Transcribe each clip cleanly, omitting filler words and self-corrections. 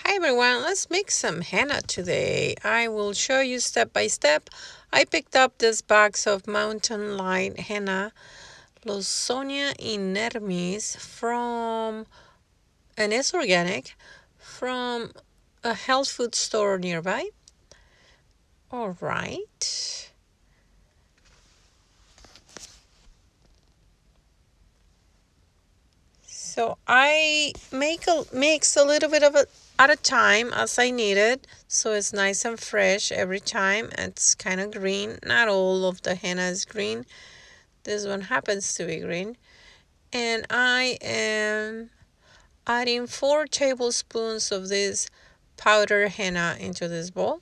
Hi everyone, let's make some henna today. I will show you step by step. I picked up this box of Mountain Light henna, Lawsonia inermis and it's organic, from a health food store nearby. All right. So I mix a little bit of it at a time as I need it, so it's nice and fresh every time. It's kind of green. Not all of the henna is green. This one happens to be green. And I am adding 4 tablespoons of this powder henna into this bowl.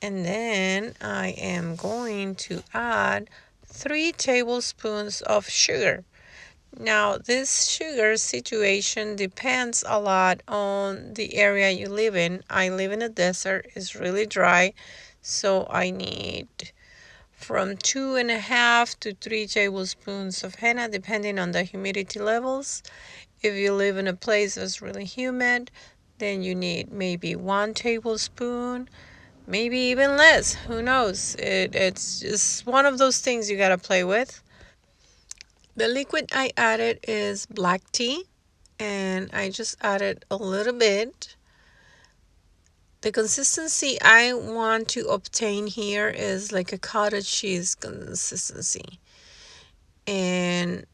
And then I am going to add 3 tablespoons of sugar. Now, this sugar situation depends a lot on the area you live in. I live in a desert, it's really dry, so I need from 2.5 to 3 tablespoons of henna, depending on the humidity levels. If you live in a place that's really humid, then you need maybe 1 tablespoon, maybe even less. Who knows? It's just one of those things you gotta play with. The liquid I added is black tea, and I just added a little bit. The consistency I want to obtain here is like a cottage cheese consistency. And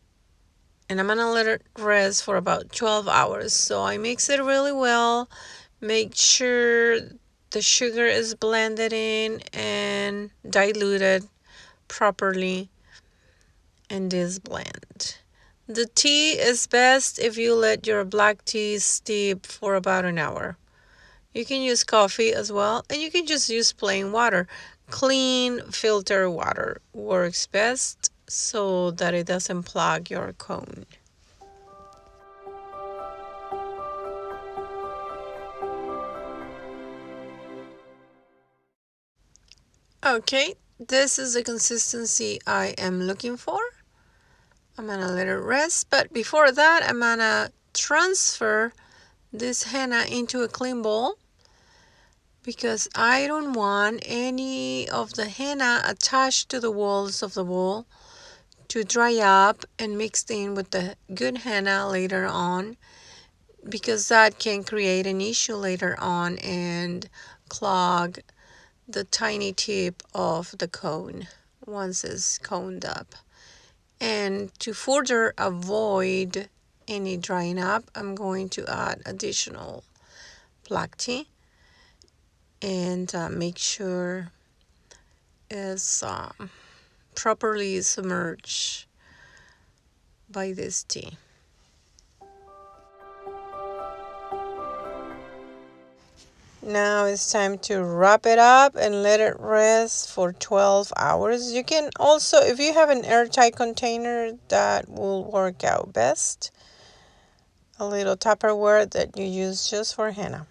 I'm gonna let it rest for about 12 hours. So I mix it really well, make sure the sugar is blended in and diluted properly in this blend. The tea is best if you let your black tea steep for about an hour. You can use coffee as well, and you can just use plain water. Clean filter water works best so that it doesn't plug your cone. Okay, this is the consistency I am looking for. I'm gonna let it rest, but before that, I'm gonna transfer this henna into a clean bowl because I don't want any of the henna attached to the walls of the bowl to dry up and mixed in with the good henna later on, because that can create an issue later on and clog the tiny tip of the cone once it's coned up. And to further avoid any drying up, I'm going to add additional black tea and make sure it's properly submerged by this tea. Now it's time to wrap it up and let it rest for 12 hours. You can also, if you have an airtight container, that will work out best. A little Tupperware that you use just for henna.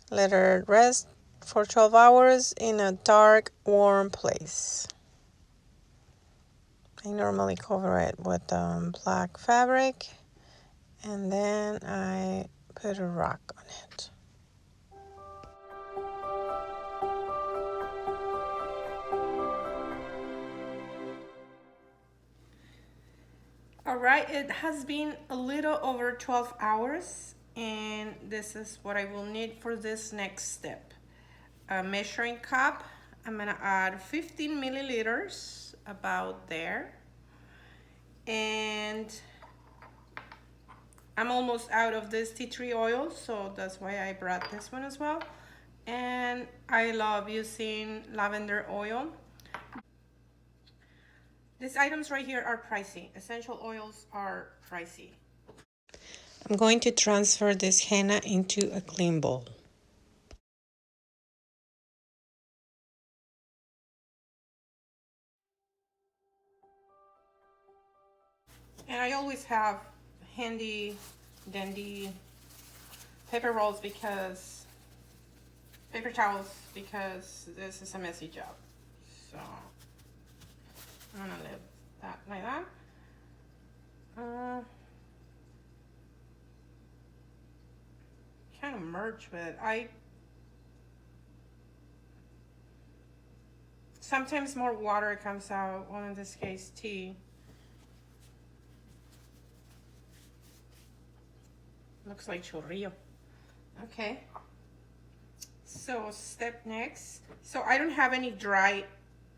Let it rest for 12 hours in a dark, warm place. I normally cover it with black fabric, and then I put a rock on it. All right, it has been a little over 12 hours, and this is what I will need for this next step. A measuring cup, I'm gonna add 15 milliliters, about there. And I'm almost out of this tea tree oil, so that's why I brought this one as well. And I love using lavender oil. These items right here are pricey. Essential oils are pricey. I'm going to transfer this henna into a clean bowl. And I always have handy dandy paper rolls because paper towels because this is a messy job. So I'm gonna leave that like that. kind of merge, but sometimes more water comes out, well in this case tea. Looks like chorrillo. Okay. So step next. So I don't have any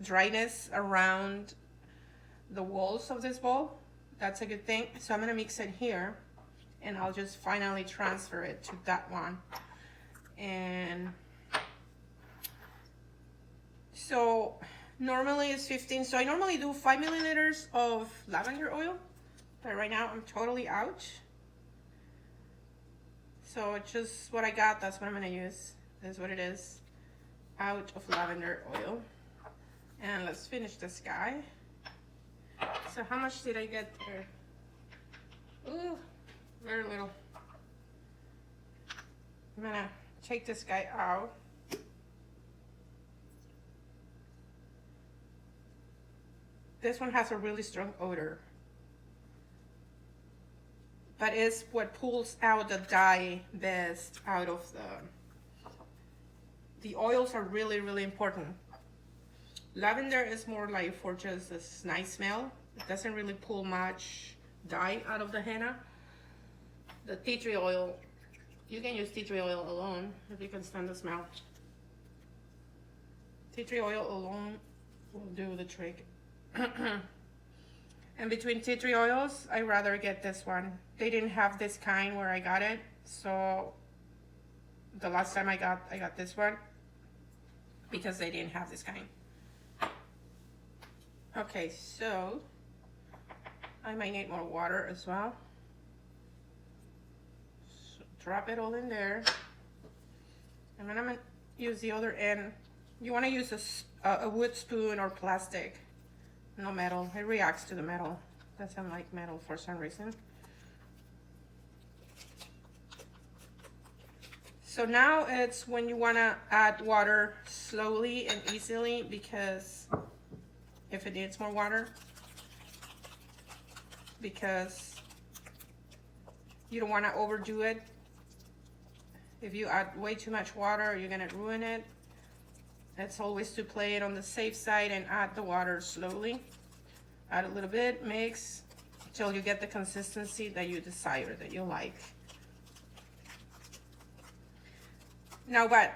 dryness around the walls of this bowl. That's a good thing. So I'm gonna mix it here and I'll just finally transfer it to that one. And so normally it's 15. So I normally do 5 milliliters of lavender oil, but right now I'm totally out. So it's just what I got, that's what I'm gonna use. This is what it is, out of lavender oil. And let's finish this guy. So how much did I get there? Ooh, very little. I'm gonna take this guy out. This one has a really strong odor, but it's what pulls out the dye best out of the oils are really, really important. Lavender is more like for just this nice smell. It doesn't really pull much dye out of the henna. The tea tree oil, you can use tea tree oil alone if you can stand the smell. Tea tree oil alone will do the trick. And between tea tree oils, I rather get this one. They didn't have this kind where I got it, so the last time I got this one because they didn't have this kind. Okay, so I might need more water as well. So drop it all in there, and then I'm gonna use the other end. You want to use a wood spoon or plastic, no metal. It reacts to the metal. Doesn't like metal for some reason. So now it's when you want to add water slowly and easily, because if it needs more water, because you don't want to overdo it. If you add way too much water, you're gonna ruin it. It's always to play it on the safe side and add the water slowly. Add a little bit, mix until you get the consistency that you desire, that you like. Now, but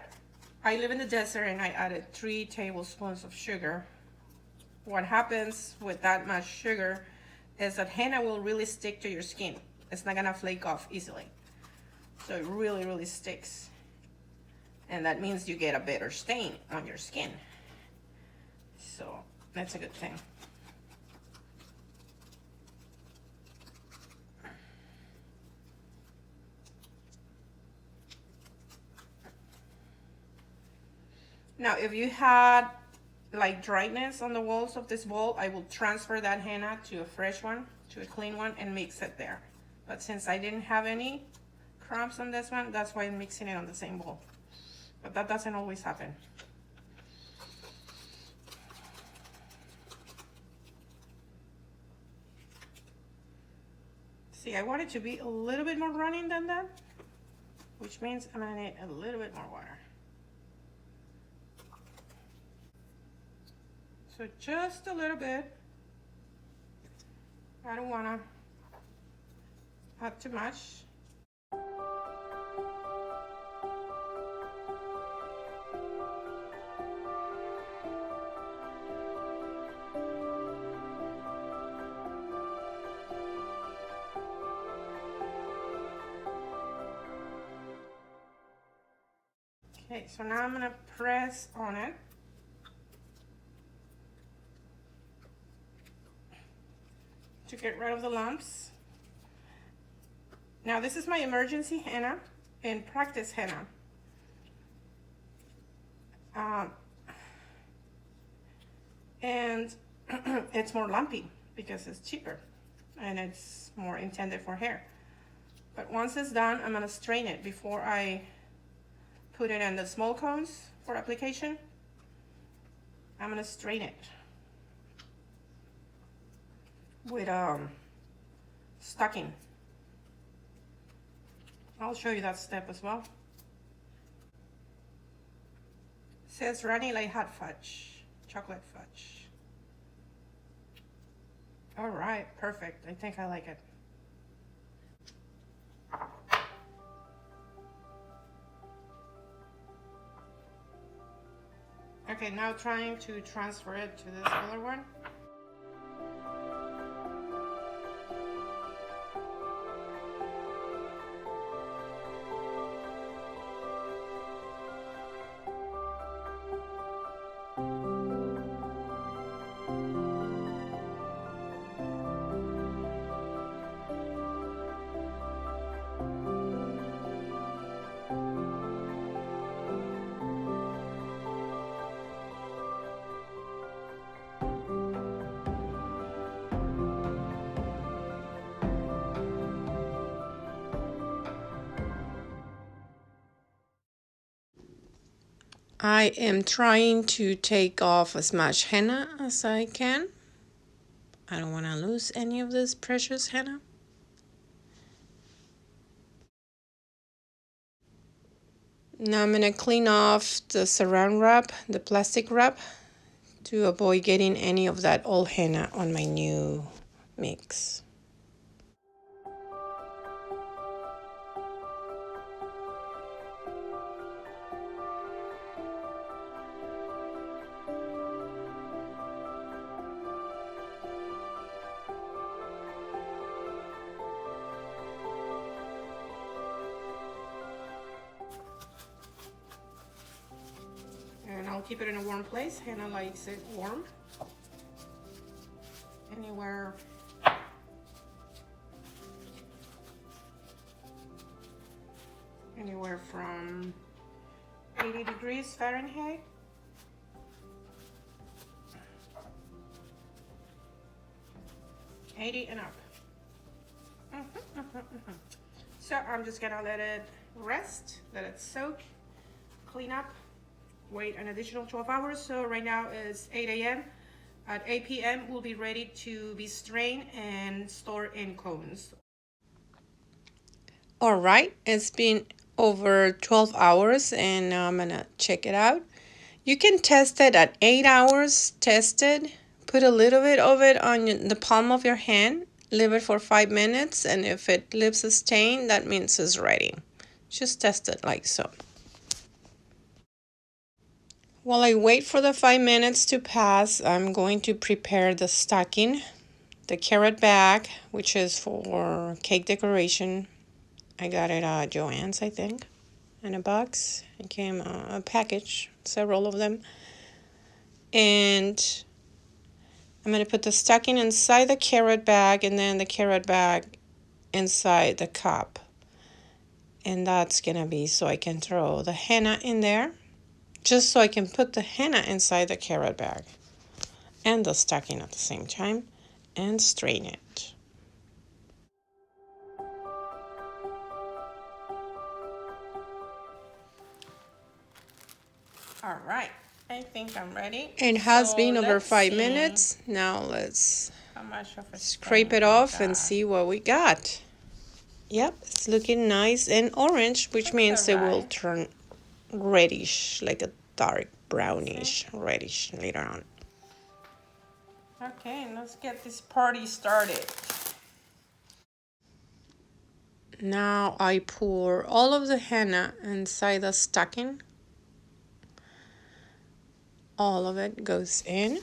I live in the desert and I added 3 tablespoons of sugar. What happens with that much sugar is that henna will really stick to your skin. It's not gonna flake off easily. So it really, really sticks. And that means you get a better stain on your skin. So that's a good thing. Now, if you had like dryness on the walls of this bowl, I will transfer that henna to a fresh one, to a clean one, and mix it there. But since I didn't have any crumbs on this one, that's why I'm mixing it on the same bowl. But that doesn't always happen. See, I want it to be a little bit more running than that, which means I'm gonna need a little bit more water. So just a little bit. I don't wanna add too much. Okay, so now I'm gonna press on it. To get rid of the lumps. Now this is my emergency henna and practice henna. And it's more lumpy because it's cheaper and it's more intended for hair. But once it's done, I'm gonna strain it before I put it in the small cones for application. I'm gonna strain it with stocking. I'll show you that step as well. Says runny like hot fudge, chocolate fudge. All right, perfect. I think I like it. Okay, now trying to transfer it to this other one. I am trying to take off as much henna as I can. I don't want to lose any of this precious henna. Now I'm going to clean off the saran wrap, the plastic wrap, to avoid getting any of that old henna on my new mix. And I'll keep it in a warm place. Henna likes it warm. Anywhere from 80 degrees Fahrenheit. And up. So I'm just gonna let it rest, let it soak, clean up, wait an additional 12 hours. So right now it's 8 a.m. At 8 p.m. we'll be ready to be strained and stored in cones. All right, it's been over 12 hours and now I'm gonna check it out. You can test it at 8 hours, test it, put a little bit of it on the palm of your hand, leave it for 5 minutes, and if it leaves a stain, that means it's ready. Just test it like so. While I wait for the 5 minutes to pass, I'm going to prepare the stocking, the carrot bag, which is for cake decoration. I got it at Joann's, I think, in a box. It came a package, several of them. And I'm going to put the stocking inside the carrot bag and then the carrot bag inside the cup. And that's going to be so I can throw the henna in there, just so I can put the henna inside the carrot bag and the stocking at the same time and strain it. All right, I think I'm ready. It has been over 5 minutes. Now let's scrape it off and see what we got. Yep, it's looking nice and orange, which means it will turn reddish, like a dark brownish reddish later on. Okay, let's get this party started. Now I pour all of the henna inside the stocking. All of it goes in.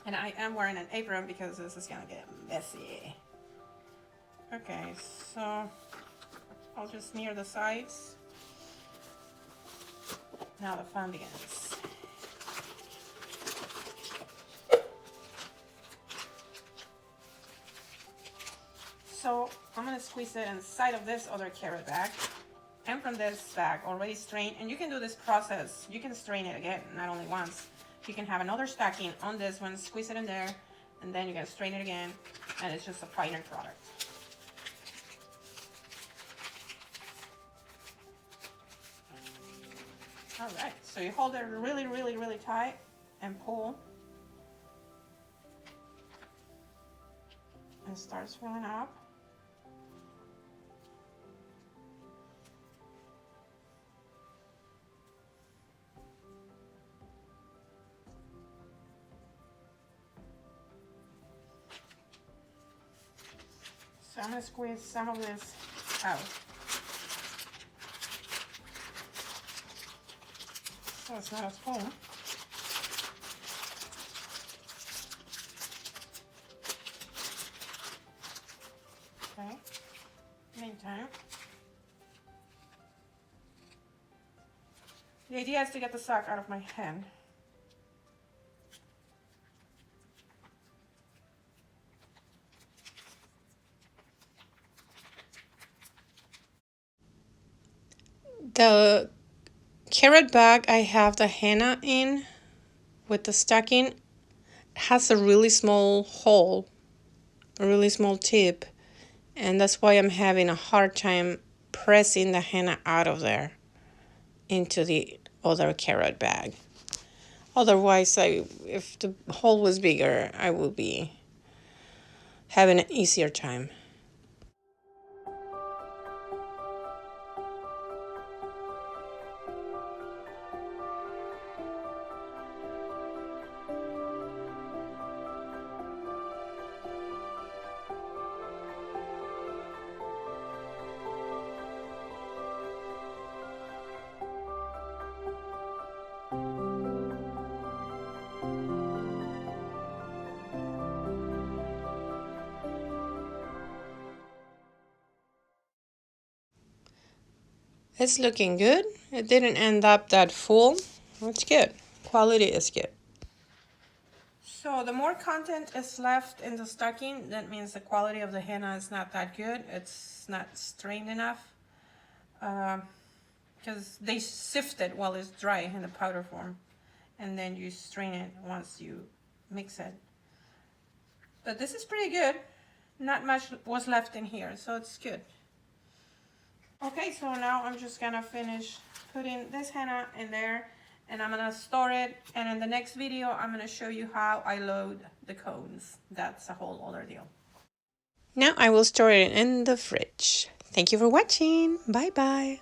And I am wearing an apron because this is gonna get messy. Okay, so I'll just smear the sides. Now the fun begins. So I'm gonna squeeze it inside of this other carrot bag and from this bag already strained. And you can do this process. You can strain it again, not only once. You can have another stacking on this one, squeeze it in there, and then you gotta strain it again, and it's just a finer product. All right, so you hold it really, really, really tight and pull. and starts filling up. So I'm going to squeeze some of this out. So it's not as full. Okay. Meantime, the idea is to get the sock out of my hand. The carrot bag I have the henna in with the stocking has a really small hole, a really small tip, and that's why I'm having a hard time pressing the henna out of there into the other carrot bag. Otherwise, if the hole was bigger, I would be having an easier time. It's looking good. It didn't end up that full. It's good. Quality is good. So the more content is left in the stocking, that means the quality of the henna is not that good. It's not strained enough. Because they sift it while it's dry in the powder form. And then you strain it once you mix it. But this is pretty good. Not much was left in here, so it's good. Okay, so now I'm just gonna finish putting this henna in there and I'm gonna store it, and in the next video I'm gonna show you how I load the cones. That's a whole other deal. Now I will store it in the fridge. Thank you for watching. Bye bye.